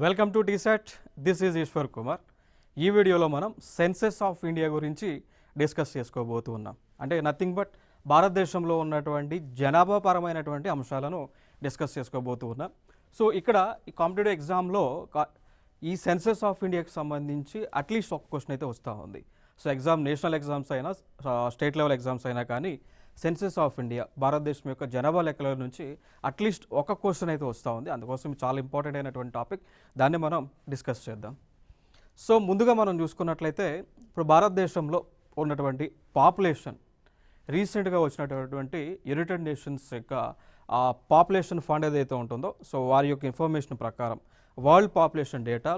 Welcome to TSET. This is Eshwar Kumar. ఈ వీడియోలో మనం సెన్సెస్ ఆఫ్ ఇండియా గురించి డిస్కస్ చేసుకోబోతూ ఉన్నాం. అంటే నథింగ్ బట్ భారతదేశంలో ఉన్నటువంటి జనాభా పరమైనటువంటి అంశాలను డిస్కస్ చేసుకోబోతూ ఉన్నాం. సో ఇక్కడ ఈ కాంపిటేటివ్ ఎగ్జామ్లో ఈ సెన్సెస్ ఆఫ్ ఇండియాకి సంబంధించి అట్లీస్ట్ ఒక క్వశ్చన్ అయితే వస్తూ ఉంది. సో నేషనల్ ఎగ్జామ్స్ అయినా స్టేట్ లెవెల్ ఎగ్జామ్స్ అయినా కానీ సెన్సెస్ ఆఫ్ ఇండియా భారతదేశం యొక్క జనాభా లెక్కల నుంచి అట్లీస్ట్ ఒక క్వశ్చన్ అయితే వస్తూ ఉంది. అందుకోసం చాలా ఇంపార్టెంట్ అయినటువంటి టాపిక్, దాన్ని మనం డిస్కస్ చేద్దాం. సో ముందుగా మనం చూసుకున్నట్లయితే ఇప్పుడు భారతదేశంలో ఉన్నటువంటి పాపులేషన్ రీసెంట్గా వచ్చినటువంటి యునైటెడ్ నేషన్స్ యొక్క పాపులేషన్ ఫండ్ ఏదైతే ఉంటుందో, సో వారి యొక్క ఇన్ఫర్మేషన్ ప్రకారం వరల్డ్ పాపులేషన్ డేటా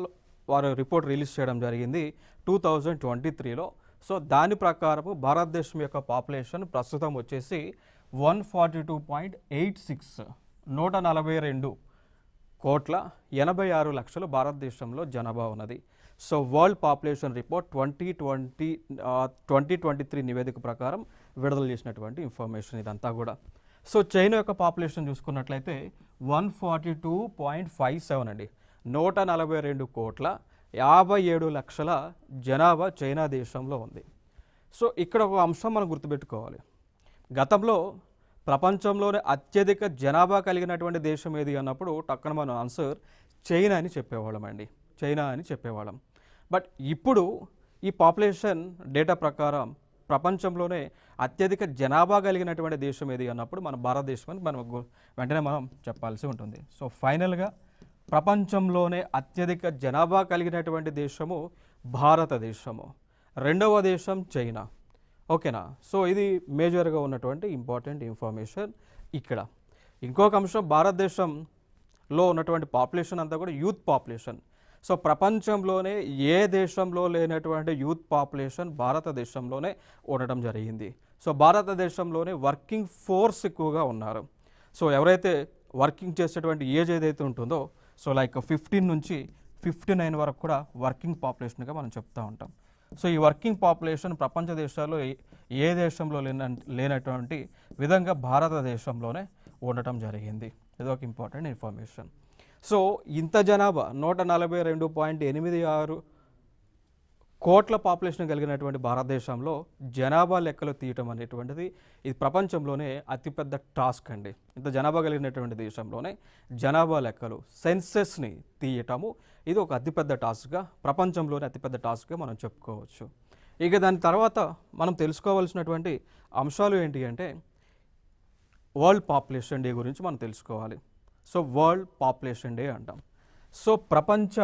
వారు రిపోర్ట్ రిలీజ్ చేయడం జరిగింది 2023లో. సో దాని ప్రకారము భారతదేశం యొక్క పాపులేషన్ ప్రస్తుతం వచ్చేసి 142.86 142,86,00,000 భారతదేశంలో జనాభా ఉన్నది. సో వరల్డ్ పాపులేషన్ రిపోర్ట్ 2023 నివేదిక ప్రకారం విడుదల చేసినటువంటి ఇన్ఫర్మేషన్ ఇదంతా కూడా. సో చైనా యొక్క పాపులేషన్ చూసుకున్నట్లయితే 142.57 అండి. 142,57,00,000 జనాభా చైనా దేశంలో ఉంది. సో ఇక్కడ ఒక అంశం మనం గుర్తుపెట్టుకోవాలి. గతంలో ప్రపంచంలోనే అత్యధిక జనాభా కలిగినటువంటి దేశం ఏది అన్నప్పుడు టక్కన మన ఆన్సర్ చైనా అని చెప్పేవాళ్ళం అండి. చైనా అని చెప్పేవాళ్ళం. బట్ ఇప్పుడు ఈ పాపులేషన్ డేటా ప్రకారం ప్రపంచంలోనే అత్యధిక జనాభా కలిగినటువంటి దేశం ఏది అన్నప్పుడు మన భారతదేశం అని వెంటనే మనం చెప్పాల్సి ఉంటుంది. సో ఫైనల్గా ప్రపంచంలోనే అత్యధిక జనాభా కలిగినటువంటి దేశము భారతదేశము, రెండవ దేశం చైనా. ఓకేనా? సో ఇది మేజర్గా ఉన్నటువంటి ఇంపార్టెంట్ ఇన్ఫర్మేషన్. ఇక్కడ ఇంకొక అంశం, భారతదేశంలో ఉన్నటువంటి పాపులేషన్ అంతా కూడా యూత్ పాపులేషన్. సో ప్రపంచంలోనే ఏ దేశంలో లేనటువంటి యూత్ పాపులేషన్ భారతదేశంలోనే ఉండటం జరిగింది. సో భారతదేశంలోనే వర్కింగ్ ఫోర్స్ ఎక్కువగా ఉన్నారు. సో ఎవరైతే వర్కింగ్ చేసేటువంటి ఏజ్ ఏదైతే ఉంటుందో, సో లైక్ 15 నుంచి 59 వరకు కూడా వర్కింగ్ పాపులేషన్గా మనం చెప్తూ ఉంటాం. సో ఈ వర్కింగ్ పాపులేషన్ ప్రపంచ దేశాల్లో ఏ దేశంలో లేనటువంటి విధంగా భారతదేశంలోనే ఉండటం జరిగింది. ఇది ఒక ఇంపార్టెంట్ ఇన్ఫర్మేషన్. సో ఇంత జనాభా 142.86 కోట్ల పాపులేషన్ కలిగినటువంటి భారతదేశంలో జనాభా లెక్కలు తీయటం అనేటువంటిది ఇది ప్రపంచంలోనే అతిపెద్ద టాస్క్ అండి. ఇంత జనాభా కలిగినటువంటి దేశంలోనే జనాభా లెక్కలు సెన్సెస్ని తీయటము ఇది ఒక అతిపెద్ద టాస్క్గా, ప్రపంచంలోనే అతిపెద్ద టాస్క్గా మనం చెప్పుకోవచ్చు. ఇక దాని తర్వాత మనం తెలుసుకోవాల్సినటువంటి అంశాలు ఏంటి అంటే వరల్డ్ పాపులేషన్ డే గురించి మనం తెలుసుకోవాలి. సో వరల్డ్ పాపులేషన్ డే అంటాం. సో ప్రపంచ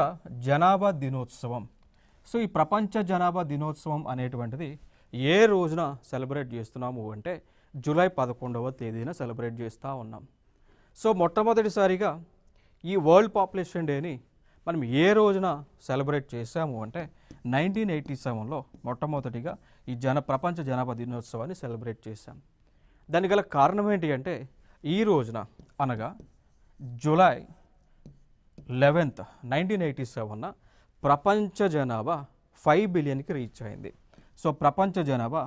జనాభా దినోత్సవం. సో ఈ ప్రపంచ జనాభా దినోత్సవం అనేటువంటిది ఏ రోజున సెలబ్రేట్ చేస్తున్నాము అంటే జూలై 11వ తేదీన సెలబ్రేట్ చేస్తూ ఉన్నాం. సో మొట్టమొదటిసారిగా ఈ వరల్డ్ పాపులేషన్ డేని మనం ఏ రోజున సెలబ్రేట్ చేసాము అంటే 1987లో మొట్టమొదటిగా ఈ ప్రపంచ జనాభా దినోత్సవాన్ని సెలబ్రేట్ చేశాం. దానికి గల కారణం ఏంటి అంటే ఈ రోజున అనగా జూలై 11th 1987న ప్రపంచ జనాభా 5 బిలియన్కి రీచ్ అయింది. సో ప్రపంచ జనాభా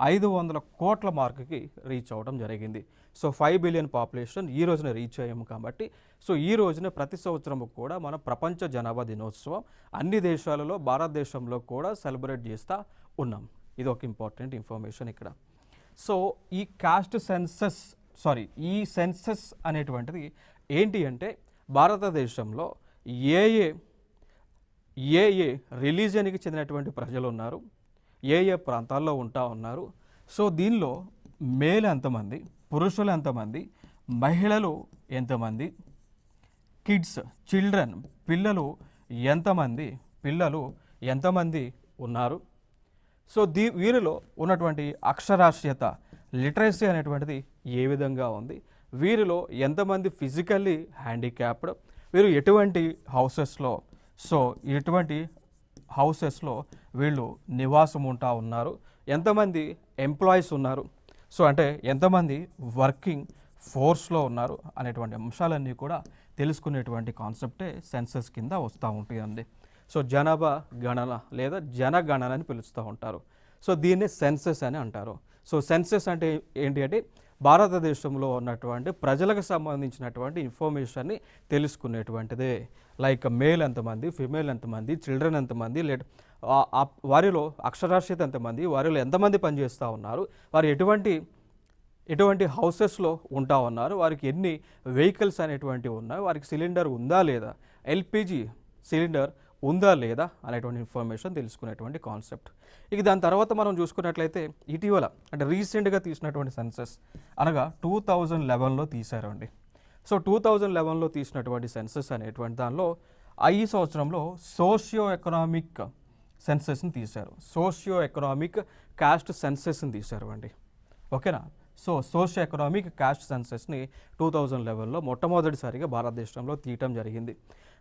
500 కోట్ల మార్కుకి రీచ్ అవ్వడం జరిగింది. సో 5 బిలియన్ పాపులేషన్ ఈ రోజున రీచ్ అయ్యాము కాబట్టి సో ఈ రోజున ప్రతి సంవత్సరం కూడా మనం ప్రపంచ జనాభా దినోత్సవం అన్ని దేశాలలో భారతదేశంలో కూడా సెలబ్రేట్ చేస్తూ ఉన్నాం. ఇది ఒక ఇంపార్టెంట్ ఇన్ఫర్మేషన్ ఇక్కడ. సో ఈ సెన్సెస్ అనేటువంటిది ఏంటి అంటే భారతదేశంలో ఏ రిలీజియన్కి చెందినటువంటి ప్రజలు ఉన్నారు, ఏ ప్రాంతాల్లో ఉంటా ఉన్నారు. సో దీనిలో మేల్ ఎంతమంది, పురుషులు ఎంతమంది, మహిళలు ఎంతమంది, చిల్డ్రన్ పిల్లలు ఎంతమంది ఉన్నారు. సో వీరిలో ఉన్నటువంటి అక్షరాస్యత లిటరసీ అనేటువంటిది ఏ విధంగా ఉంది, వీరిలో ఎంతమంది ఫిజికల్లీ హ్యాండిక్యాప్డ్, వీరు ఎటువంటి హౌసెస్లో వీళ్ళు నివాసం ఉంటా ఉన్నారు, ఎంతమంది ఎంప్లాయీస్ ఉన్నారు, సో అంటే ఎంతమంది వర్కింగ్ ఫోర్స్లో ఉన్నారు అనేటువంటి అంశాలన్నీ కూడా తెలుసుకునేటువంటి కాన్సెప్టే సెన్సస్ కింద వస్తూ ఉంటుందండి. సో జనాభా గణన లేదా జనగణన అని పిలుస్తూ ఉంటారు. సో దీన్ని సెన్సస్ అని అంటారు. సో సెన్సస్ అంటే ఏంటి అంటే భారతదేశంలో ఉన్నటువంటి ప్రజలకు సంబంధించినటువంటి ఇన్ఫర్మేషన్ని తెలుసుకునేటువంటిదే. లైక్ మేల్ ఎంతమంది, ఫిమేల్ ఎంతమంది, చిల్డ్రన్ ఎంతమంది, వారిలో అక్షరాస్యత ఎంతమంది, వారిలో ఎంతమంది పనిచేస్తూ ఉన్నారు, వారు ఎటువంటి హౌసెస్లో ఉంటా ఉన్నారు, వారికి ఎన్ని వెహికల్స్ అనేటువంటివి ఉన్నాయి, వారికి సిలిండర్ ఉందా లేదా, ఎల్పిజి సిలిండర్ ఉందా లేదా అనేటువంటి ఇన్ఫర్మేషన్ తెలుసుకునేటువంటి కాన్సెప్ట్. ఇక దాని తర్వాత మనం చూసుకున్నట్లయితే ఇటీవల అంటే రీసెంట్గా తీసినటువంటి సెన్సస్ అనగా 2011లో తీశారు అండి. సో 2011లో తీసినటువంటి సెన్సస్ అనేటువంటి దానిలో ఈ సంవత్సరంలో సోషియో ఎకనామిక్ సెన్సస్ని తీశారు. సోషియో ఎకనామిక్ కాస్ట్ సెన్సస్ని తీశారు అండి. ఓకేనా. సో సోషియో ఎకనామిక్ కాస్ట్ సెన్సస్ని 2011లో మొట్టమొదటిసారిగా భారతదేశంలో తీయటం జరిగింది.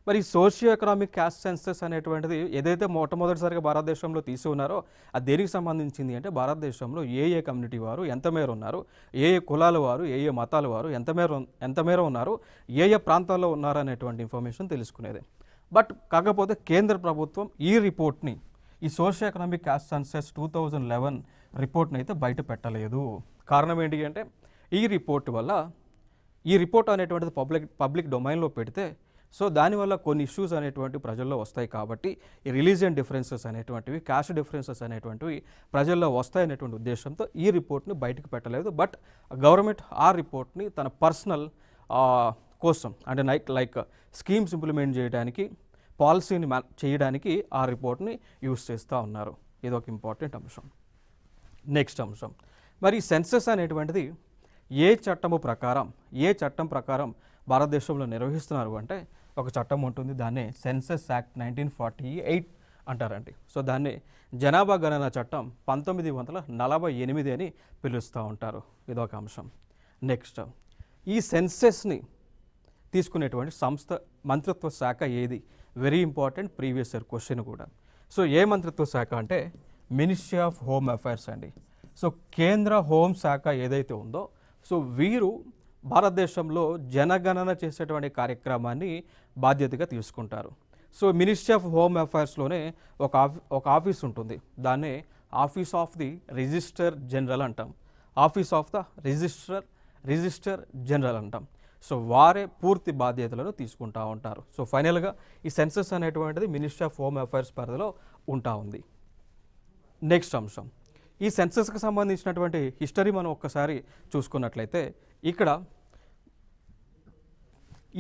మరి సోషియో ఎకనామిక్ కాస్ట్ సెన్సస్ అనేటువంటిది ఏదైతే మొట్టమొదటిసారిగా భారతదేశంలో తీసి ఉన్నారో అది దేనికి సంబంధించింది అంటే భారతదేశంలో ఏ కమ్యూనిటీ వారు ఎంత మేర ఉన్నారు, ఏ కులాల వారు, ఏ మతాల వారు ఎంత మేర ఉన్నారు, ఏ ప్రాంతాల్లో ఉన్నారు అనేటువంటి ఇన్ఫర్మేషన్ తెలుసుకునేది. బట్ కాకపోతే కేంద్ర ప్రభుత్వం ఈ రిపోర్ట్ని, ఈ సోషియో ఎకనామిక్ కాస్ట్ సెన్సస్ 2011 రిపోర్ట్ని అయితే బయట పెట్టలేదు. కారణం ఏంటి అంటే ఈ రిపోర్ట్ అనేటువంటిది పబ్లిక్ డొమైన్లో పెడితే సో దానివల్ల కొన్ని ఇష్యూస్ అనేటువంటి ప్రజల్లో వస్తాయి కాబట్టి ఈ రిలీజియన్ డిఫరెన్సెస్ అనేటువంటివి, కాస్ట్ డిఫరెన్సెస్ అనేటువంటివి ప్రజల్లో వస్తాయనేటువంటి ఉద్దేశంతో ఈ రిపోర్ట్ని బయటకు పెట్టలేదు. బట్ గవర్నమెంట్ ఆ రిపోర్ట్ని తన పర్సనల్ కోసం అంటే లైక్ స్కీమ్స్ ఇంప్లిమెంట్ చేయడానికి, పాలసీని చేయడానికి ఆ రిపోర్ట్ని యూజ్ చేస్తూ ఉన్నారు. ఇది ఒక ఇంపార్టెంట్ అంశం. నెక్స్ట్ అంశం, మరి సెన్సస్ అనేటువంటిది ఏ చట్టం ప్రకారం భారతదేశంలో నిర్వహిస్తున్నారు అంటే ఒక చట్టం ఉంటుంది, దాన్నే సెన్సస్ యాక్ట్ 1948 అంటారండి. సో దాన్ని జనాభా గణన చట్టం 1948 అని పిలుస్తూ ఉంటారు. ఇదొక అంశం. నెక్స్ట్, ఈ సెన్సస్ని తీసుకునేటువంటి సంస్థ మంత్రిత్వ శాఖ ఏది? Very important previous year question కూడా. సో ఏ మంత్రిత్వ శాఖ అంటే మినిస్ట్రీ ఆఫ్ హోమ్ అఫైర్స్ అండి. సో కేంద్ర హోం శాఖ ఏదైతే ఉందో సో వీరు భారతదేశంలో జనగణన చేసేటువంటి కార్యక్రమాన్ని బాధ్యతగా తీసుకుంటారు. సో మినిస్ట్రీ ఆఫ్ హోమ్ అఫైర్స్లోనే ఒక ఆఫీస్ ఉంటుంది, దాన్నే office of the register general అంటాం. Office of the register general అంటాం. సో వారే పూర్తి బాధ్యతలను తీసుకుంటూ ఉంటారు. సో ఫైనల్గా ఈ సెన్సస్ అనేటువంటిది మినిస్ట్రీ ఆఫ్ హోమ్ అఫైర్స్ పరిధిలో ఉంటా ఉంది. నెక్స్ట్ అంశం, ఈ సెన్సస్కి సంబంధించినటువంటి హిస్టరీ మనం ఒక్కసారి చూసుకున్నట్లయితే ఇక్కడ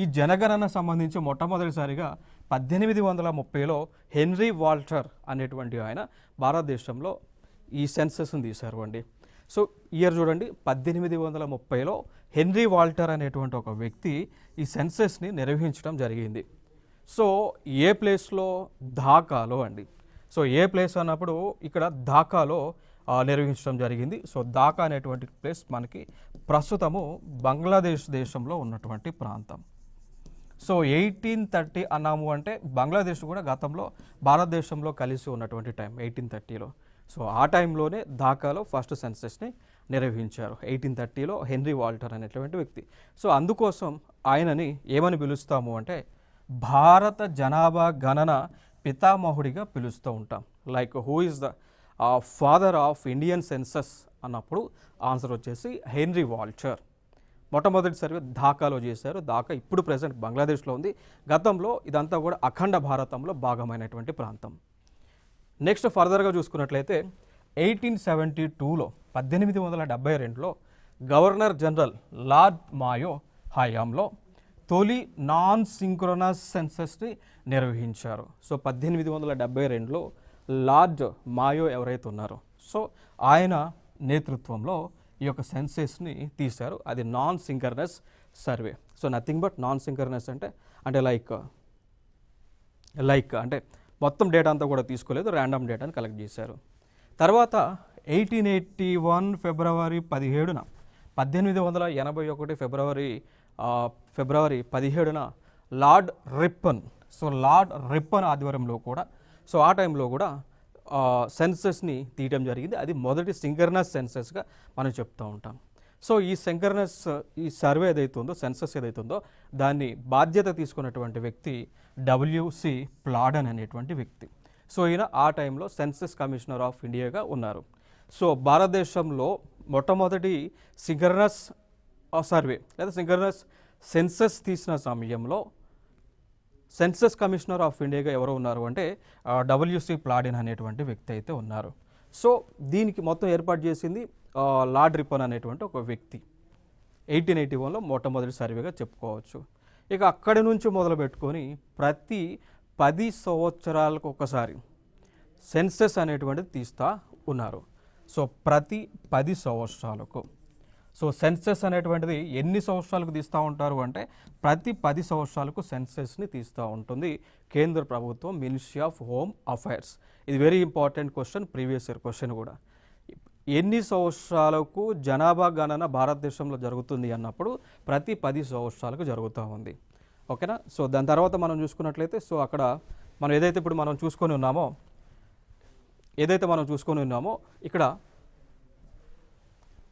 ఈ జనగణన సంబంధించి మొట్టమొదటిసారిగా 1830లో హెన్రీ వాల్టర్ అనేటువంటి ఆయన భారతదేశంలో ఈ సెన్సస్ని తీశారు అండి. సో ఇయర్ చూడండి, 1830లో హెన్రీ వాల్టర్ అనేటువంటి ఒక వ్యక్తి ఈ సెన్సస్ని నిర్వహించడం జరిగింది. సో ఏ ప్లేస్లో? ఢాకాలో అండి. సో ఏ ప్లేస్ అన్నప్పుడు ఇక్కడ ఢాకాలో నిర్వహించడం జరిగింది. సో ఢాకా అనేటువంటి ప్లేస్ మనకి ప్రస్తుతము బంగ్లాదేశ్ దేశంలో ఉన్నటువంటి ప్రాంతం. సో 1830 అన్నాము అంటే బంగ్లాదేశ్ కూడా గతంలో భారతదేశంలో కలిసి ఉన్నటువంటి టైం 1830లో. సో ఆ టైంలోనే ఢాకాలో ఫస్ట్ సెన్సస్ని నిర్వహించారు 1830లో హెన్రీ వాల్టర్ అనేటువంటి వ్యక్తి. సో అందుకోసం ఆయనని ఏమని పిలుస్తాము అంటే భారత జనాభా గణన పితామహుడిగా పిలుస్తూ ఉంటాం. Like who is the father of Indian census అన్నప్పుడు ఆన్సర్ వచ్చేసి హెన్రీ వాల్టర్. మొట్టమొదటిసారిగా ఢాకాలో చేశారు. ఢాకా ఇప్పుడు ప్రెసెంట్ బంగ్లాదేశ్లో ఉంది. గతంలో ఇదంతా కూడా అఖండ భారతంలో భాగమైనటువంటి ప్రాంతం. నెక్స్ట్ ఫర్దర్గా చూసుకున్నట్లయితే 1872లో 1872లో గవర్నర్ జనరల్ లార్డ్ మాయో హయాంలో తొలి నాన్ సింక్రోనస్ సెన్సస్ని నిర్వహించారు. సో 1872లో లార్డ్ మాయో ఎవరైతే ఉన్నారో సో ఆయన నేతృత్వంలో ఈ యొక్క సెన్సస్ని తీశారు. అది non synchronous survey. So nothing but non synchronous అంటే లైక్ అంటే మొత్తం డేటా అంతా కూడా తీసుకోలేదు, ర్యాండమ్ డేటాని కలెక్ట్ చేశారు. తర్వాత 1881 ఫిబ్రవరి 17న 1881 ఫిబ్రవరి 17న లార్డ్ రిప్పన్ ఆధ్వర్యంలో కూడా సో ఆ టైంలో కూడా సెన్సస్ని తీయడం జరిగింది. అది మొదటి సింక్రనస్ సెన్సస్గా మనం చెప్తూ ఉంటాం. సో ఈ సర్వే ఏదైతే ఉందో, సెన్సస్ ఏదైతే ఉందో దాన్ని బాధ్యత తీసుకున్నటువంటి వ్యక్తి డబ్ల్యూసి ప్లాడన్ అనేటువంటి వ్యక్తి. సో ఈయన ఆ టైంలో సెన్సస్ కమిషనర్ ఆఫ్ ఇండియాగా ఉన్నారు. సో భారతదేశంలో మొట్టమొదటి సింక్రనస్ సర్వే లేదా సింక్రనస్ సెన్సస్ తీసిన సమయంలో సెన్సస్ కమిషనర్ ఆఫ్ ఇండియాగా ఎవరు ఉన్నారు అంటే డబ్ల్యూసి ప్లాడిన్ అనేటువంటి వ్యక్తి అయితే ఉన్నారు. సో దీనికి మొత్తం ఏర్పాటు చేసింది లార్డ్ రిప్పన్ అనేటువంటి ఒక వ్యక్తి 1881లో మొట్టమొదటి సర్వేగా చెప్పుకోవచ్చు. ఇక అక్కడి నుంచి మొదలు పెట్టుకొని ప్రతి 10 సంవత్సరాలకు ఒకసారి సెన్సస్ అనేటువంటిది తీస్తూ ఉన్నారు. సో ప్రతి 10 సంవత్సరాలకు. సో సెన్సస్ అనేటువంటిది ఎన్ని సంవత్సరాలకు తీస్తూ ఉంటారు అంటే ప్రతి 10 సంవత్సరాలకు సెన్సస్ని తీస్తూ ఉంటుంది కేంద్ర ప్రభుత్వం, మినిస్ట్రీ ఆఫ్ హోమ్ అఫైర్స్. ఇది very important question, previous year question కూడా. ఎన్ని సంవత్సరాలకు జనాభా గణన భారతదేశంలో జరుగుతుంది అన్నప్పుడు ప్రతి 10 సంవత్సరాలకు జరుగుతూ ఉంది. ఓకేనా. సో దాని తర్వాత మనం చూసుకున్నట్లయితే సో అక్కడ మనం ఏదైతే ఇప్పుడు మనం చూసుకొని ఉన్నామో ఇక్కడ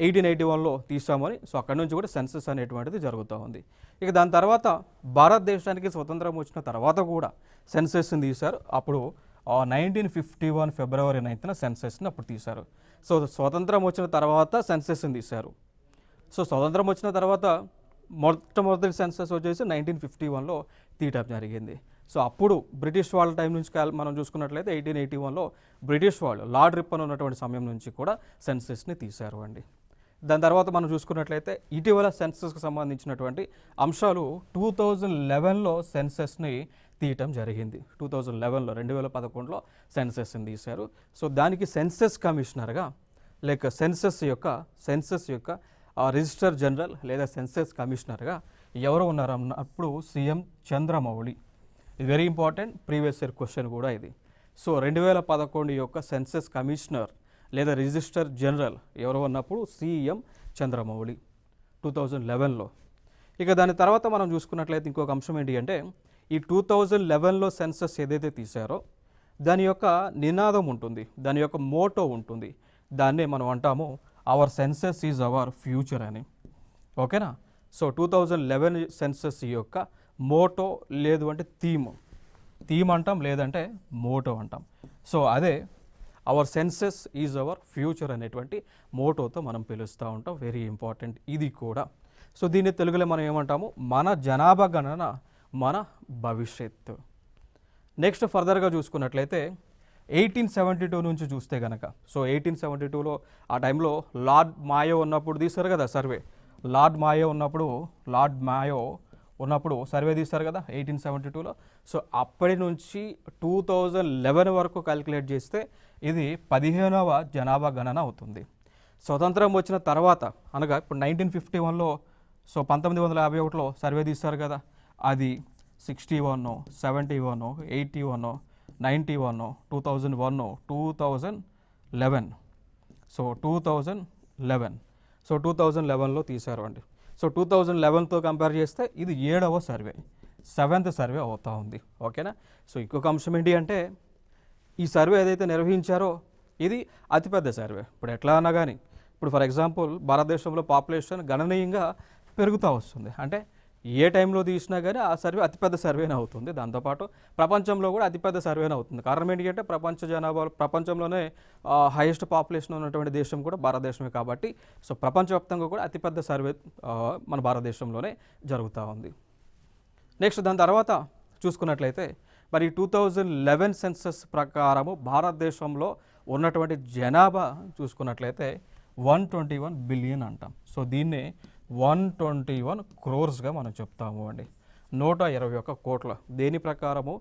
1881లో తీసామని, సో అక్కడి నుంచి కూడా సెన్సస్ అనేటువంటిది జరుగుతూ ఉంది. ఇక దాని తర్వాత భారతదేశానికి స్వతంత్రం వచ్చిన తర్వాత కూడా సెన్సస్ని తీశారు. అప్పుడు 1951 ఫిబ్రవరి 9న సెన్సస్ని అప్పుడు తీశారు. సో స్వతంత్రం వచ్చిన తర్వాత సెన్సస్ని తీశారు. సో స్వతంత్రం వచ్చిన తర్వాత మొట్టమొదటి సెన్సస్ వచ్చేసి 1951లో తీయటం జరిగింది. సో అప్పుడు బ్రిటిష్ వాళ్ళ టైం నుంచి మనం చూసుకున్నట్లయితే 1881లో బ్రిటిష్ వాళ్ళు లార్డ్ రిప్పన్ ఉన్నటువంటి సమయం నుంచి కూడా సెన్సస్ని తీశారు అండి. దాని తర్వాత మనం చూసుకున్నట్లయితే ఇటీవల సెన్సస్కి సంబంధించినటువంటి అంశాలు 2011లో సెన్సస్ని తీయటం జరిగింది. 2011లో సెన్సస్ని తీశారు. సో దానికి సెన్సస్ కమిషనర్గా లేక సెన్సస్ యొక్క రిజిస్టర్ జనరల్ లేదా సెన్సస్ కమిషనర్గా ఎవరు ఉన్నారన్నప్పుడు సీఎం చంద్రమౌళి. ఇది very important, previous year question కూడా ఇది. సో 2011 యొక్క సెన్సస్ కమిషనర్ లేదా రిజిస్టర్ జనరల్ ఎవరు ఉన్నప్పుడు సీఎం చంద్రమౌళి 2011లో. ఇక దాని తర్వాత మనం చూసుకున్నట్లయితే ఇంకొక అంశం ఏంటి అంటే ఈ 2011లో సెన్సస్ ఏదైతే తీశారో దాని యొక్క నినాదం ఉంటుంది, దాని యొక్క మోటో ఉంటుంది. దాన్నే మనం అంటాము our census is our future అని. ఓకేనా. సో 2011 సెన్సస్ యొక్క మోటో లేదు అంటే థీమ్ అంటాం, లేదంటే మోటో అంటాం. సో అదే our census is our future అనేటువంటి మోటోతో మనం పిలుస్తూ ఉంటాం. వెరీ ఇంపార్టెంట్ ఇది కూడా. సో దీన్ని తెలుగులో మనం ఏమంటాము, మన జనాభా గణన మన భవిష్యత్తు. నెక్స్ట్ ఫర్దర్గా చూసుకున్నట్లయితే 1872 నుంచి చూస్తే కనుక, సో 1872లో ఆ టైంలో లార్డ్ మాయో ఉన్నప్పుడు తీశారు కదా సర్వే. లార్డ్ మాయో ఉన్నప్పుడు సర్వే తీశారు కదా 1872లో. సో అప్పటి నుంచి 2011 వరకు క్యాలిక్యులేట్ చేస్తే ఇది 15వ జనాభా గణన అవుతుంది. స్వతంత్రం వచ్చిన తర్వాత అనగా ఇప్పుడు 1951లో, సో 1951లో సర్వే తీశారు కదా, అది 61, 71, 81, 91, 2001, 2011. సో 2011లో తీశారు అండి. సో 2011తో కంపేర్ చేస్తే ఇది 7వ సర్వే, 7th సర్వే అవుతూ ఉంది. ఓకేనా. సో ఇంకొక అంశం ఏంటి అంటే ఈ సర్వే ఏదైతే నిర్వహించారో ఇది అతిపెద్ద సర్వే. ఇప్పుడు ఎట్లా అన్నా కానీ ఇప్పుడు ఫర్ ఎగ్జాంపుల్ భారతదేశంలో పాపులేషన్ గణనీయంగా పెరుగుతూ వస్తుంది. అంటే ఏ టైంలో తీసినా కానీ ఆ సర్వే అతిపెద్ద సర్వేనే అవుతుంది. దాంతోపాటు ప్రపంచంలో కూడా అతిపెద్ద సర్వేనే అవుతుంది. కారణం ఏంటి అంటే ప్రపంచంలోనే హైయెస్ట్ పాపులేషన్ ఉన్నటువంటి దేశం కూడా భారతదేశమే కాబట్టి సో ప్రపంచవ్యాప్తంగా కూడా అతిపెద్ద సర్వే మన భారతదేశంలోనే జరుగుతూ ఉంది. నెక్స్ట్ దాని తర్వాత చూసుకున్నట్లయితే మరి 2011 సెన్సస్ ప్రకారము భారతదేశంలో ఉన్నటువంటి జనాభా చూసుకున్నట్లయితే 121 బిలియన్ అంటాం. సో దీన్నే 121 క్రోర్స్గా మనం చెప్తాము అండి. 121 కోట్ల. దేని ప్రకారము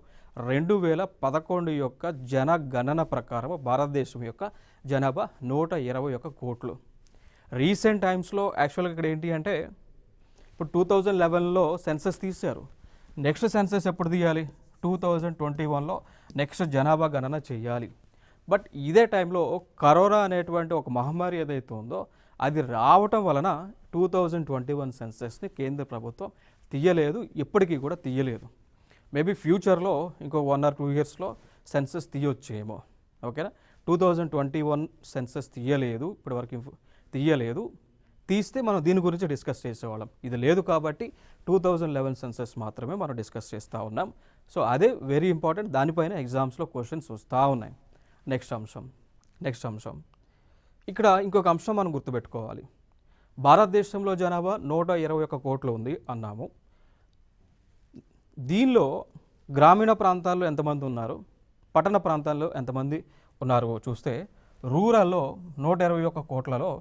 2011 యొక్క జనగణన ప్రకారము భారతదేశం యొక్క జనాభా 121 కోట్లు. రీసెంట్ టైమ్స్లో యాక్చువల్గా ఇక్కడ ఏంటి అంటే ఇప్పుడు 2011లో సెన్సస్ తీశారు. నెక్స్ట్ సెన్సస్ ఎప్పుడు తీయాలి, 2021లో నెక్స్ట్ జనాభా గణన చేయాలి. బట్ ఇదే టైంలో కరోనా అనేటువంటి ఒక మహమ్మారి ఏదైతే ఉందో అది రావటం వలన 2021 సెన్సస్ని కేంద్ర ప్రభుత్వం తీయలేదు, ఇప్పటికీ కూడా తీయలేదు. మేబీ ఫ్యూచర్లో ఇంకో 1 or 2 ఇయర్స్లో సెన్సస్ తీయొచ్చేమో. ఓకేనా. 2021 సెన్సస్ తీయలేదు, ఇప్పటివరకు తీయలేదు. తీస్తే మనం దీని గురించి డిస్కస్ చేసేవాళ్ళం. ఇది లేదు కాబట్టి 2011 సెన్సస్ మాత్రమే మనం డిస్కస్ చేస్తూ ఉన్నాం. సో అదే వెరీ ఇంపార్టెంట్, దానిపైన ఎగ్జామ్స్లో క్వశ్చన్స్ వస్తూ ఉన్నాయి. నెక్స్ట్ అంశం ఇక్కడ ఇంకొక అంశం మనం గుర్తుపెట్టుకోవాలి. భారతదేశంలో జనాభా 121 కోట్లు ఉంది అన్నాము. దీనిలో గ్రామీణ ప్రాంతాల్లో ఎంతమంది ఉన్నారు, పట్టణ ప్రాంతాల్లో ఎంతమంది ఉన్నారు చూస్తే రూరల్లో 121 కోట్లలో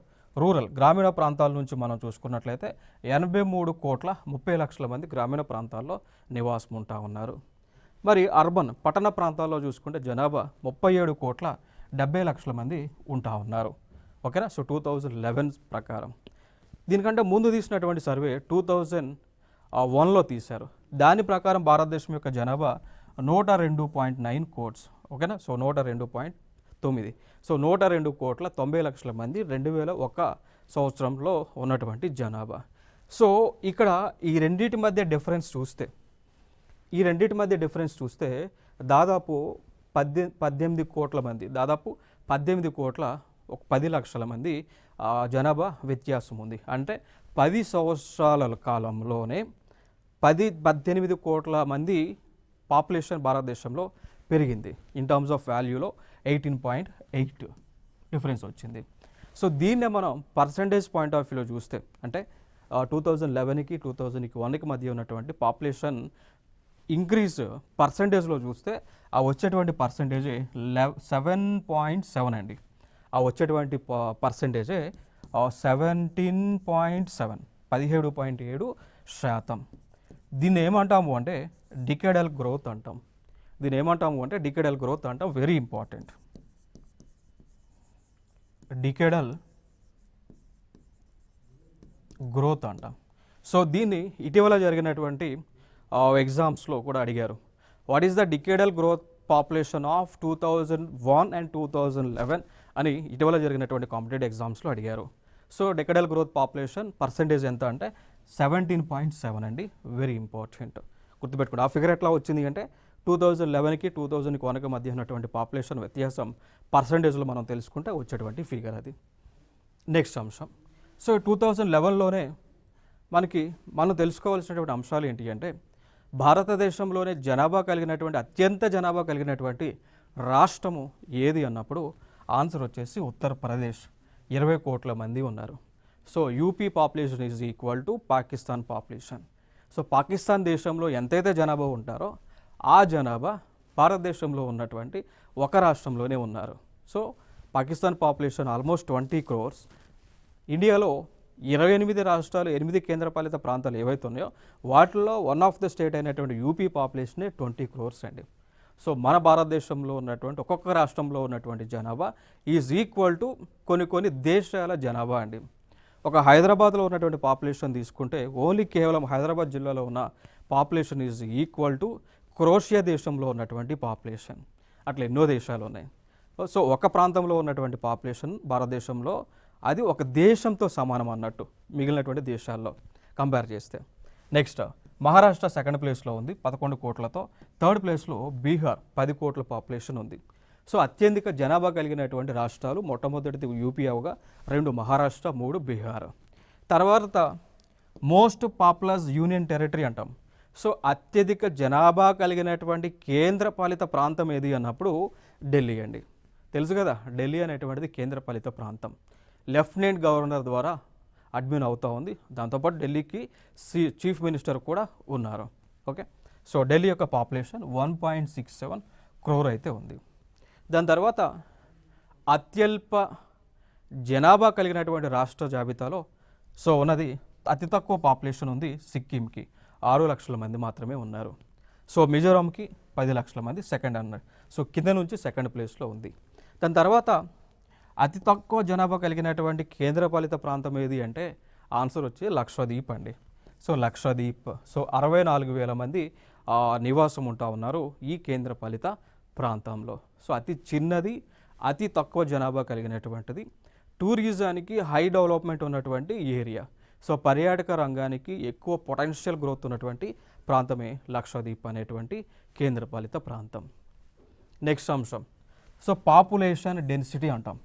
గ్రామీణ ప్రాంతాల నుంచి మనం చూసుకున్నట్లయితే 83 కోట్ల 30 లక్షల మంది గ్రామీణ ప్రాంతాల్లో నివాసం ఉంటా ఉన్నారు. మరి అర్బన్ పట్టణ ప్రాంతాల్లో చూసుకుంటే జనాభా 37 కోట్ల 70 లక్షల మంది ఉంటా ఉన్నారు. ఓకేనా. సో 2011 ప్రకారం. దీనికంటే ముందు తీసినటువంటి సర్వే 2001లో తీశారు. దాని ప్రకారం భారతదేశం యొక్క జనాభా 102.9 కోట్స్. ఓకేనా. సో 102.9. సో 102 కోట్ల 90 లక్షల మంది 2001 సంవత్సరంలో ఉన్నటువంటి జనాభా. సో ఇక్కడ ఈ రెండింటి మధ్య డిఫరెన్స్ చూస్తే దాదాపు 18 కోట్ల మంది, దాదాపు 18 కోట్ల 10 లక్షల మంది జనాభా వ్యత్యాసం ఉంది. అంటే 10 సంవత్సరాల కాలంలోనే 18 కోట్ల మంది పాపులేషన్ భారతదేశంలో పెరిగింది. ఇన్ టర్మ్స్ ఆఫ్ వాల్యూలో 18.8 డిఫరెన్స్ వచ్చింది. సో దీన్నే మనం పర్సంటేజ్ పాయింట్ ఆఫ్ వ్యూలో చూస్తే అంటే 2011కి 2001కి మధ్య ఉన్నటువంటి పాపులేషన్ ఇంక్రీజ్ పర్సంటేజ్లో చూస్తే ఆ వచ్చేటువంటి పర్సంటేజే 7.7 అండి. ఆ వచ్చేటువంటి పర్సంటేజే 17.7, 17.7%. దీన్ని ఏమంటాము అంటే డికేడల్ గ్రోత్ అంటాం. Very important. డికేడల్ గ్రోత్ అంటాం. సో దీన్ని ఇటీవల జరిగినటువంటి ఎగ్జామ్స్లో కూడా అడిగారు. What is the decadal growth population of 2001 and 2011 అని ఇటీవల జరిగినటువంటి కాంపిటేటివ్ ఎగ్జామ్స్లో అడిగారు. So decadal growth population percentage ఎంత అంటే 17.7 అండి. వెరీ ఇంపార్టెంట్, గుర్తుపెట్టుకోండి. ఆ ఫిగర్ ఎట్లా వచ్చింది అంటే 2011కి 2001కి మధ్య ఉన్నటువంటి పాపులేషన్ వ్యత్యాసం పర్సంటేజ్లో మనం తెలుసుకుంటే వచ్చేటువంటి ఫిగర్ అది. నెక్స్ట్ అంశం. సో 2011లోనే మనం తెలుసుకోవాల్సినటువంటి అంశాలు ఏంటి అంటే భారతదేశంలోనే అత్యంత జనాభా కలిగినటువంటి రాష్ట్రము ఏది అన్నప్పుడు ఆన్సర్ వచ్చేసి ఉత్తరప్రదేశ్. 20 కోట్ల మంది ఉన్నారు. So UP population is equal to Pakistan population. So Pakistan దేశంలో ఎంతైతే జనాభా ఉంటారో ఆ జనాభా భారతదేశంలో ఉన్నటువంటి ఒక రాష్ట్రంలోనే ఉన్నారు. So Pakistan population almost 20 crores. ఇండియాలో 28 రాష్ట్రాలు, 8 కేంద్రపాలిత ప్రాంతాలు ఏవైతే ఉన్నాయో వాటిల్లో వన్ ఆఫ్ ద స్టేట్ అయినటువంటి యూపీ పాపులేషనే 20 crores అండి. సో మన భారతదేశంలో ఉన్నటువంటి ఒక్కొక్క రాష్ట్రంలో ఉన్నటువంటి జనాభా ఈజ్ ఈక్వల్ టు కొన్ని దేశాల జనాభా అండి. ఒక హైదరాబాద్లో ఉన్నటువంటి పాపులేషన్ తీసుకుంటే ఓన్లీ కేవలం హైదరాబాద్ జిల్లాలో ఉన్న పాపులేషన్ ఈజ్ ఈక్వల్ టు క్రోషియా దేశంలో ఉన్నటువంటి పాపులేషన్. అట్లా ఎన్నో దేశాలు ఉన్నాయి. సో ఒక ప్రాంతంలో ఉన్నటువంటి పాపులేషన్ భారతదేశంలో అది ఒక దేశంతో సమానం అన్నట్టు మిగిలినటువంటి దేశాల్లో కంపేర్ చేస్తే. నెక్స్ట్ మహారాష్ట్ర సెకండ్ ప్లేస్లో ఉంది 11 కోట్లతో. థర్డ్ ప్లేస్లో బీహార్ 10 కోట్ల పాపులేషన్ ఉంది. సో అత్యధిక జనాభా కలిగినటువంటి రాష్ట్రాలు మొట్టమొదటిది యూపీ అవగా, 2 మహారాష్ట్ర, 3 బీహార్. తర్వాత మోస్ట్ పాపులస్ యూనియన్ టెరిటరీ అంటాం. సో అత్యధిక జనాభా కలిగినటువంటి కేంద్రపాలిత ప్రాంతం ఏది అన్నప్పుడు ఢిల్లీ అండి. తెలుసు కదా, ఢిల్లీ అనేటువంటిది కేంద్రపాలిత ప్రాంతం. లెఫ్టినెంట్ గవర్నర్ ద్వారా అడ్మిన్ అవుతూ ఉంది. దాంతోపాటు ఢిల్లీకి చీఫ్ మినిస్టర్ కూడా ఉన్నారు. ఓకే. సో ఢిల్లీ యొక్క పాపులేషన్ 1.67 crore అయితే ఉంది. దాని తర్వాత అత్యల్ప జనాభా కలిగినటువంటి రాష్ట్ర జాబితాలో సో ఉన్నది అతి తక్కువ పాపులేషన్ ఉంది సిక్కింకి, 6 లక్షల మంది మాత్రమే ఉన్నారు. సో మిజోరాంకి 10 లక్షల మంది సెకండ్ అన్నారు. సో కింద నుంచి సెకండ్ ప్లేస్లో ఉంది. దాని తర్వాత అతి తక్కువ జనాభా కలిగినటువంటి కేంద్రపాలిత ప్రాంతం ఏది అంటే ఆన్సర్ వచ్చి లక్షద్వీప్ అండి. సో లక్షద్వీప్. సో 64,000 మంది నివాసం ఉంటా ఉన్నారు ఈ కేంద్రపాలిత ప్రాంతంలో. సో అతి చిన్నది, అతి తక్కువ జనాభా కలిగినటువంటిది, టూరిజానికి హై డెవలప్మెంట్ ఉన్నటువంటి ఏరియా. సో పర్యాటక రంగానికి ఎక్కువ పొటెన్షియల్ గ్రోత్ ఉన్నటువంటి ప్రాంతమే లక్షద్వీప్ అనేటువంటి కేంద్రపాలిత ప్రాంతం. నెక్స్ట్ అంశం. సో పాపులేషన్ డెన్సిటీ అంటాం.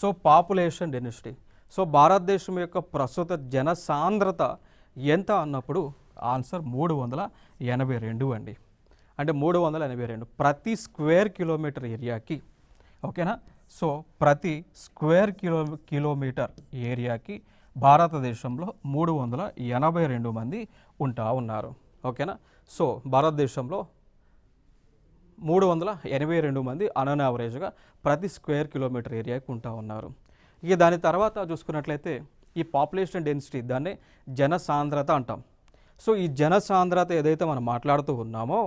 So population density. సో భారతదేశం యొక్క ప్రస్తుత జనసాంద్రత ఎంత అన్నప్పుడు ఆన్సర్ 382 అండి. అంటే 382 ప్రతి స్క్వేర్ కిలోమీటర్ ఏరియాకి. ఓకేనా. సో ప్రతి స్క్వేర్ కిలోమీటర్ ఏరియాకి భారతదేశంలో 382 మంది ఉన్నారు. ఓకేనా. సో భారతదేశంలో 382 మంది ఆన్ యావరేజ్గా ప్రతి స్క్వేర్ కిలోమీటర్ ఏరియాకి ఉన్నారు. ఇక దాని తర్వాత చూసుకున్నట్లయితే ఈ పాపులేషన్ డెన్సిటీ, దాన్నే జనసాంద్రత అంటాం. సో ఈ జనసాంద్రత ఏదైతే మనం మాట్లాడుతూ ఉన్నామో,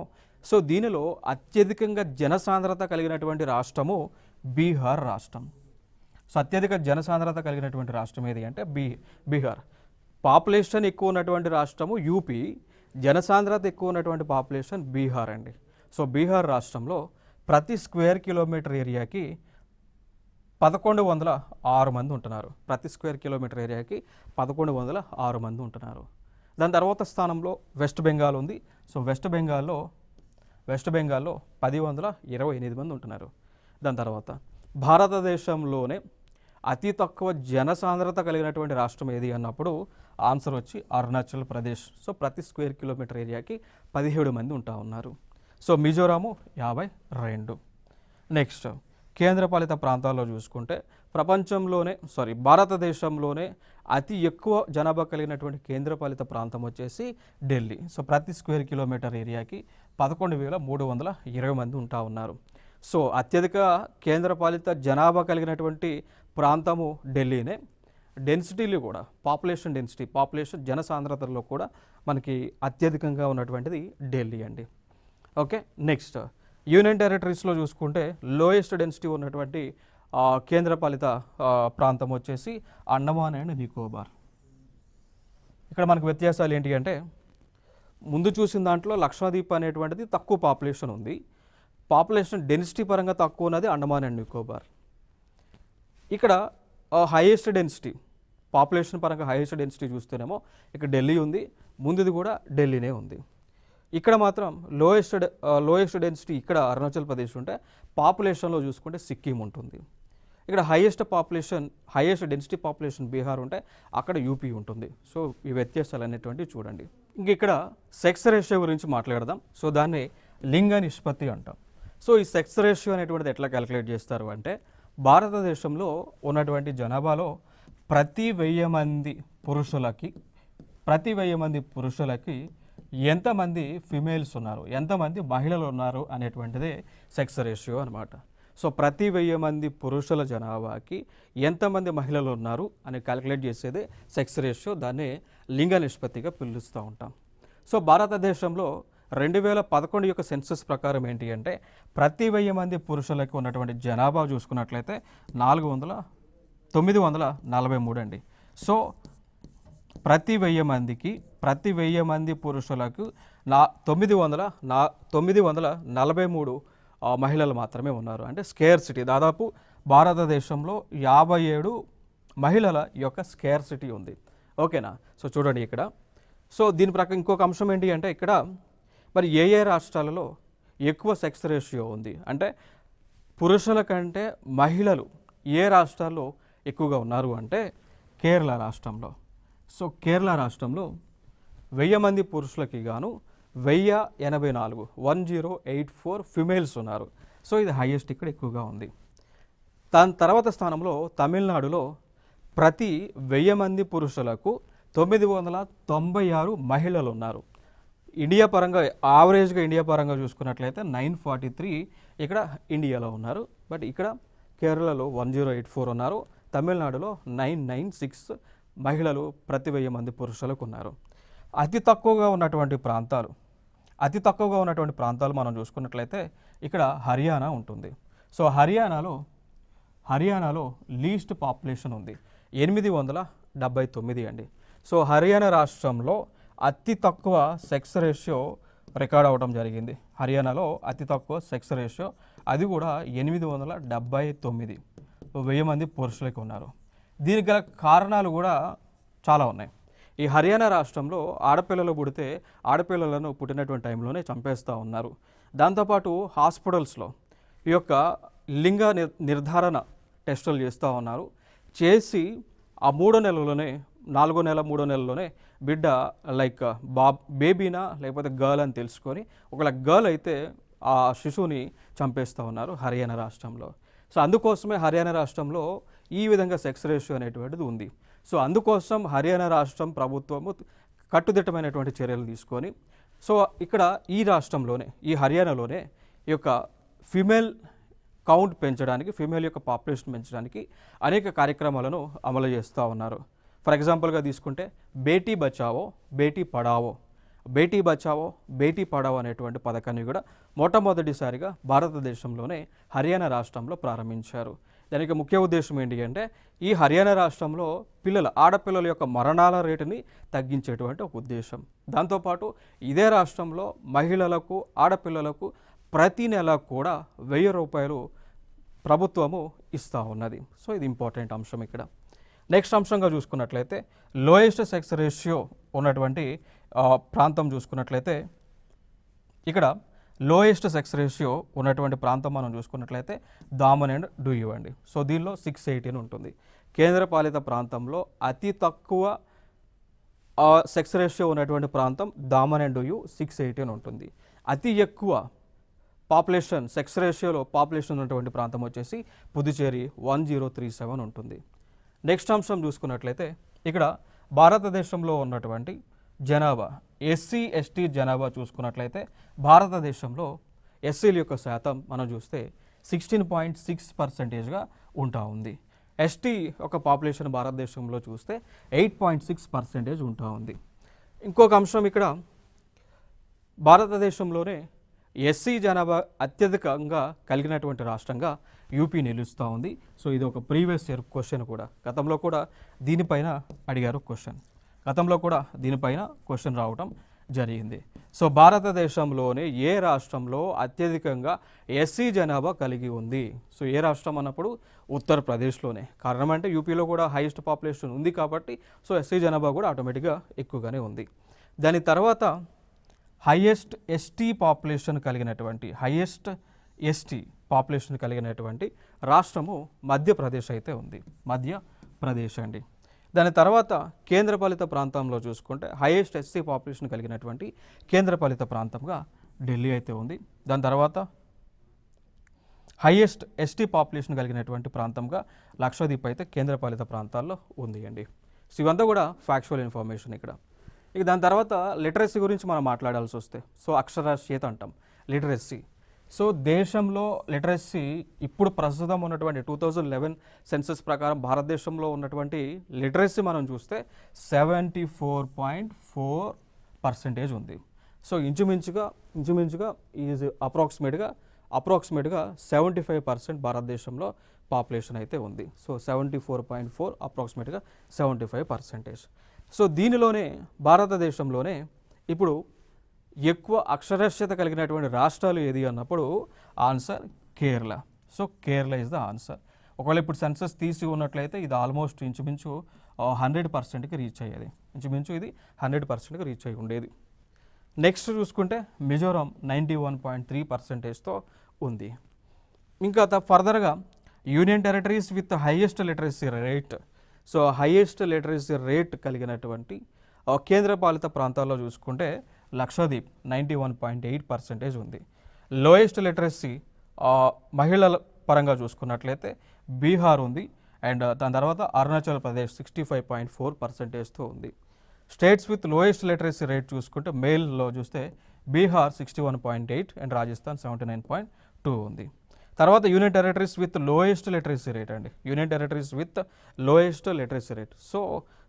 సో దీనిలో అత్యధికంగా జనసాంద్రత కలిగినటువంటి రాష్ట్రము బీహార్ రాష్ట్రం. సో అత్యధిక జనసాంద్రత కలిగినటువంటి రాష్ట్రం ఏది అంటే బీహార్. పాపులేషన్ ఎక్కువ ఉన్నటువంటి రాష్ట్రము యూపీ, జనసాంద్రత ఎక్కువ ఉన్నటువంటి పాపులేషన్ బీహార్ అండి. సో బీహార్ రాష్ట్రంలో ప్రతి స్క్వేర్ కిలోమీటర్ ఏరియాకి 1106 మంది ఉంటున్నారు. ప్రతి స్క్వేర్ కిలోమీటర్ ఏరియాకి 1106 మంది ఉంటున్నారు. దాని తర్వాత స్థానంలో వెస్ట్ బెంగాల్ ఉంది. సో వెస్ట్ బెంగాల్లో 1028 మంది ఉంటున్నారు. దాని తర్వాత భారతదేశంలోనే అతి తక్కువ జనసాంద్రత కలిగినటువంటి రాష్ట్రం ఏది అన్నప్పుడు ఆన్సర్ వచ్చి అరుణాచల్ ప్రదేశ్. సో ప్రతి స్క్వేర్ కిలోమీటర్ ఏరియాకి 17 మంది ఉన్నారు. సో మిజోరాము 52. నెక్స్ట్ కేంద్రపాలిత ప్రాంతాల్లో చూసుకుంటే భారతదేశంలోనే అతి ఎక్కువ జనాభా కలిగినటువంటి కేంద్రపాలిత ప్రాంతం వచ్చేసి ఢిల్లీ. సో ప్రతి స్క్వేర్ కిలోమీటర్ ఏరియాకి 11,320 మంది ఉన్నారు. సో అత్యధిక కేంద్రపాలిత జనాభా కలిగినటువంటి ప్రాంతము ఢిల్లీనే. డెన్సిటీలు కూడా పాపులేషన్ జనసాంద్రతలో కూడా మనకి అత్యధికంగా ఉన్నటువంటిది ఢిల్లీ అండి. ఓకే. నెక్స్ట్ యూనియన్ టెరిటరీస్లో చూసుకుంటే లోయెస్ట్ డెన్సిటీ ఉన్నటువంటి కేంద్రపాలిత ప్రాంతం వచ్చేసి అండమాన్ అండ్ నికోబార్. ఇక్కడ మనకు వ్యత్యాసాలు ఏంటి అంటే, ముందు చూసిన దాంట్లో లక్షద్వీప్ అనేటువంటిది తక్కువ పాపులేషన్ ఉంది. పాపులేషన్ డెన్సిటీ పరంగా తక్కువ ఉన్నది అండమాన్ అండ్ నికోబార్. ఇక్కడ హైయెస్ట్ డెన్సిటీ, పాపులేషన్ పరంగా హైయెస్ట్ డెన్సిటీ చూస్తేనేమో ఇక్కడ ఢిల్లీ ఉంది, ముందుది కూడా ఢిల్లీనే ఉంది. ఇక్కడ మాత్రం లోయెస్ట్ డెన్సిటీ ఇక్కడ అరుణాచల్ ప్రదేశ్ ఉంటే, పాపులేషన్లో చూసుకుంటే సిక్కిం ఉంటుంది. ఇక్కడ హైయెస్ట్ డెన్సిటీ పాపులేషన్ బీహార్ ఉంటే అక్కడ యూపీ ఉంటుంది. సో ఈ వ్యత్యాసాలు అనేటువంటివి చూడండి. ఇంక ఇక్కడ సెక్స్ రేషియో గురించి మాట్లాడదాం. సో దాన్ని లింగ నిష్పత్తి అంటాం. సో ఈ సెక్స్ రేషియో అనేటువంటిది ఎట్లా క్యాలిక్యులేట్ చేస్తారు అంటే, భారతదేశంలో ఉన్నటువంటి జనాభాలో ప్రతి 1000 మంది పురుషులకి ఎంతమంది ఫిమేల్స్ ఉన్నారు, ఎంతమంది మహిళలు ఉన్నారు అనేటువంటిదే సెక్స్ రేషియో అనమాట. సో ప్రతి 1000 మంది పురుషుల జనాభాకి ఎంతమంది మహిళలు ఉన్నారు అని క్యాలిక్యులేట్ చేసేదే సెక్స్ రేషియో. దాన్ని లింగ నిష్పత్తిగా పిలుస్తూ ఉంటాం. సో భారతదేశంలో 2011 యొక్క సెన్సస్ ప్రకారం ఏంటి అంటే, ప్రతి 1000 మంది పురుషులకు ఉన్నటువంటి జనాభా చూసుకున్నట్లయితే 943 అండి. సో ప్రతి 1000 మంది పురుషులకు 943 మహిళలు మాత్రమే ఉన్నారు. అంటే స్కేర్సిటీ, దాదాపు భారతదేశంలో 57 మహిళల యొక్క స్కేర్సిటీ ఉంది. ఓకేనా. సో చూడండి ఇక్కడ. సో దీని ప్రకారం ఇంకొక అంశం ఏంటి అంటే, ఇక్కడ మరి ఏ రాష్ట్రాలలో ఎక్కువ సెక్స్ రేషియో ఉంది అంటే, పురుషుల కంటే మహిళలు ఏ రాష్ట్రాల్లో ఎక్కువగా ఉన్నారు అంటే కేరళ రాష్ట్రంలో. సో కేరళ రాష్ట్రంలో 1000 మంది పురుషులకి గాను 1084 ఫిమేల్స్ ఉన్నారు. సో ఇది హైయెస్ట్, ఇక్కడ ఎక్కువగా ఉంది. దాని తర్వాత స్థానంలో తమిళనాడులో ప్రతి 1000 మంది పురుషులకు 996 మహిళలు ఉన్నారు. ఇండియా పరంగా ఇండియా పరంగా చూసుకున్నట్లయితే 943 ఇక్కడ ఇండియాలో ఉన్నారు. బట్ ఇక్కడ కేరళలో 1084 ఉన్నారు, తమిళనాడులో 996 మహిళలు ప్రతి 1000 మంది పురుషులకు ఉన్నారు. అతి తక్కువగా ఉన్నటువంటి ప్రాంతాలు మనం చూసుకున్నట్లయితే ఇక్కడ హర్యానా ఉంటుంది. సో హర్యానాలో లీస్ట్ పాపులేషన్ ఉంది, 879 అండి. సో హర్యానా రాష్ట్రంలో అతి తక్కువ సెక్స్ రేషియో రికార్డ్ అవ్వడం జరిగింది. హర్యానాలో అతి తక్కువ సెక్స్ రేషియో, అది కూడా 879 1000 మంది పురుషులకు ఉన్నారు. దీనికి గల కారణాలు కూడా చాలా ఉన్నాయి. ఈ హర్యానా రాష్ట్రంలో ఆడపిల్లలు పుడితే ఆడపిల్లలను పుట్టినటువంటి టైంలోనే చంపేస్తూ ఉన్నారు. దాంతోపాటు హాస్పిటల్స్లో ఈ యొక్క లింగ నిర్ధారణ టెస్టులు చేస్తూ ఉన్నారు. చేసి ఆ 3వ నెలలోనే 4వ నెల 3వ నెలలోనే బిడ్డ బేబీనా లేకపోతే గర్ల్ అని తెలుసుకొని, ఒకవేళ గర్ల్ అయితే ఆ శిశువుని చంపేస్తూ ఉన్నారు హర్యానా రాష్ట్రంలో. సో అందుకోసమే హర్యానా రాష్ట్రంలో ఈ విధంగా సెక్స్ రేషియో అనేటువంటిది ఉంది. సో అందుకోసం హర్యానా రాష్ట్రం ప్రభుత్వము కట్టుదిట్టమైనటువంటి చర్యలు తీసుకొని సో ఇక్కడ ఈ రాష్ట్రంలోనే ఈ హర్యానాలోనే ఈ యొక్క ఫిమేల్ కౌంట్ పెంచడానికి, ఫిమేల్ యొక్క పాపులేషన్ పెంచడానికి అనేక కార్యక్రమాలను అమలు చేస్తూ ఉన్నారు. ఫర్ ఎగ్జాంపుల్గా తీసుకుంటే బేటీ బచావో బేటీ పడావో, బేటీ బచావో బేటీ పడావో అనేటువంటి పథకాన్ని కూడా మొట్టమొదటిసారిగా భారతదేశంలోనే హర్యానా రాష్ట్రంలో ప్రారంభించారు. దానికి ముఖ్య ఉద్దేశం ఏంటి అంటే ఈ హర్యానా రాష్ట్రంలో ఆడపిల్లల యొక్క మరణాల రేటుని తగ్గించేటువంటి ఒక ఉద్దేశం. దాంతోపాటు ఇదే రాష్ట్రంలో మహిళలకు, ఆడపిల్లలకు ప్రతి నెల కూడా 1000 రూపాయలు ప్రభుత్వము ఇస్తూ ఉన్నది. సో ఇది ఇంపార్టెంట్ అంశం. ఇక్కడ నెక్స్ట్ అంశంగా చూసుకున్నట్లయితే లోయెస్ట్ సెక్స్ రేషియో ఉన్నటువంటి ప్రాంతం చూసుకున్నట్లయితే ఇక్కడ లోయెస్ట్ సెక్స్ రేషియో ఉన్నటువంటి ప్రాంతం మనం చూసుకున్నట్లయితే దామన్ అండ్ డూయూ అండి. సో దీనిలో 618 ఉంటుంది. కేంద్రపాలిత ప్రాంతంలో అతి తక్కువ సెక్స్ రేషియో ఉన్నటువంటి ప్రాంతం దామన్ అండ్ డూయూ 618 ఉంటుంది. అతి ఎక్కువ పాపులేషన్ సెక్స్ రేషియోలో పాపులేషన్ ఉన్నటువంటి ప్రాంతం వచ్చేసి పుదుచేరి 1037 ఉంటుంది. నెక్స్ట్ అంశం చూసుకున్నట్లయితే ఇక్కడ భారతదేశంలో ఉన్నటువంటి జనాభా ఎస్సీ ఎస్టీ జనాభా చూసుకున్నట్లయితే భారతదేశంలో ఎస్సీల యొక్క శాతం మనం చూస్తే 16.6%గా ఉంటా ఉంది. ఎస్టీ ఒక పాపులేషన్ భారతదేశంలో చూస్తే 8.6% ఉంటా ఉంది. ఇంకొక అంశం ఇక్కడ భారతదేశంలోనే ఎస్సీ జనాభా అత్యధికంగా కలిగినటువంటి రాష్ట్రంగా యూపీ నిలుస్తూ ఉంది. సో ఇది ఒక ప్రీవియస్ ఇయర్ క్వశ్చన్ కూడా, గతంలో కూడా దీనిపైన అడిగారు క్వశ్చన్, గతంలో కూడా దీనిపైన క్వశ్చన్ రావటం జరిగింది. సో భారతదేశంలోనే ఏ రాష్ట్రంలో అత్యధికంగా ఎస్సీ జనాభా కలిగి ఉంది? సో ఏ రాష్ట్రం అన్నప్పుడు ఉత్తరప్రదేశ్లోనే. కారణం అంటే యూపీలో కూడా హైయెస్ట్ పాపులేషన్ ఉంది కాబట్టి సో ఎస్సీ జనాభా కూడా ఆటోమేటిక్గా ఎక్కువగానే ఉంది. దాని తర్వాత హైయెస్ట్ ఎస్టీ పాపులేషన్ కలిగినటువంటి రాష్ట్రము మధ్యప్రదేశ్ అయితే ఉంది, మధ్యప్రదేశ్ అండి. దాని తర్వాత కేంద్రపాలిత ప్రాంతంలో చూసుకుంటే హైయెస్ట్ ఎస్సీ పాపులేషన్ కలిగినటువంటి కేంద్రపాలిత ప్రాంతంగా ఢిల్లీ అయితే ఉంది. దాని తర్వాత హైయెస్ట్ ఎస్టీ పాపులేషన్ కలిగినటువంటి ప్రాంతంగా లక్షద్వీప్ అయితే కేంద్రపాలిత ప్రాంతాల్లో ఉంది అండి. సో ఇవంతా కూడా ఫ్యాక్చువల్ ఇన్ఫర్మేషన్ ఇక్కడ. ఇక దాని తర్వాత లిటరసీ గురించి మనం మాట్లాడాల్సి వస్తే సో అక్షరాస్యత అంటాం, లిటరసీ. సో దేశంలో లిటరసీ ఇప్పుడు ప్రస్తుతం ఉన్నటువంటి 2011 సెన్సస్ ప్రకారం భారతదేశంలో ఉన్నటువంటి లిటరసీ మనం చూస్తే 74.4% ఉంది. సో ఇంచుమించుగా ఈజ్ అప్రాక్సిమేట్గా 75% భారతదేశంలో పాపులేషన్ అయితే ఉంది. సో 74.4 అప్రాక్సిమేట్గా 75%. సో దీనిలోనే భారతదేశంలోనే ఇప్పుడు ఎక్కువ అక్షరాస్యత కలిగినటువంటి రాష్ట్రాలు ఏది అన్నప్పుడు answer Kerala. So Kerala is the answer. ఒకవేళ ఇప్పుడు సెన్సస్ తీసి ఉన్నట్లయితే ఇది ఆల్మోస్ట్ ఇంచుమించు 100%కి రీచ్ అయ్యేది, ఇంచుమించు ఇది 100%కి రీచ్ అయ్యి ఉండేది. నెక్స్ట్ చూసుకుంటే మిజోరాం 91.3%తో ఉంది. ఇంకా ఫర్దర్గా union territories with highest literacy rate. So highest literacy rate కలిగినటువంటి కేంద్రపాలిత ప్రాంతాల్లో చూసుకుంటే లక్షద్వీప్ 91.8% ఉంది. లోయెస్ట్ లిటరసీ మహిళల పరంగా చూసుకున్నట్లయితే బీహార్ ఉంది. అండ్ దాని తర్వాత అరుణాచల్ ప్రదేశ్ 65.4%తో ఉంది. States with lowest literacy rate చూసుకుంటే మేల్లో చూస్తే బీహార్ 61.8 అండ్ రాజస్థాన్ 79.2 ఉంది. తర్వాత union territories with lowest literacy rate అండి, union territories with lowest literacy rate. So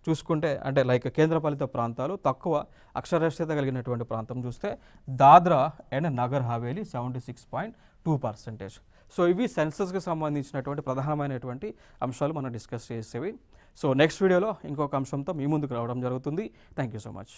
చూసుకుంటే అంటే లైక్ కేంద్రపాలిత ప్రాంతాలు తక్కువ అక్షరాస్యత కలిగినటువంటి ప్రాంతం చూస్తే దాద్రా అండ్ నగర్ హవేలీ 76.2%. సో ఇవి సెన్సస్కి సంబంధించినటువంటి ప్రధానమైనటువంటి అంశాలు మనం డిస్కస్ చేసేవి. సో నెక్స్ట్ వీడియోలో ఇంకొక అంశంతో మీ ముందుకు రావడం జరుగుతుంది. Thank you so much.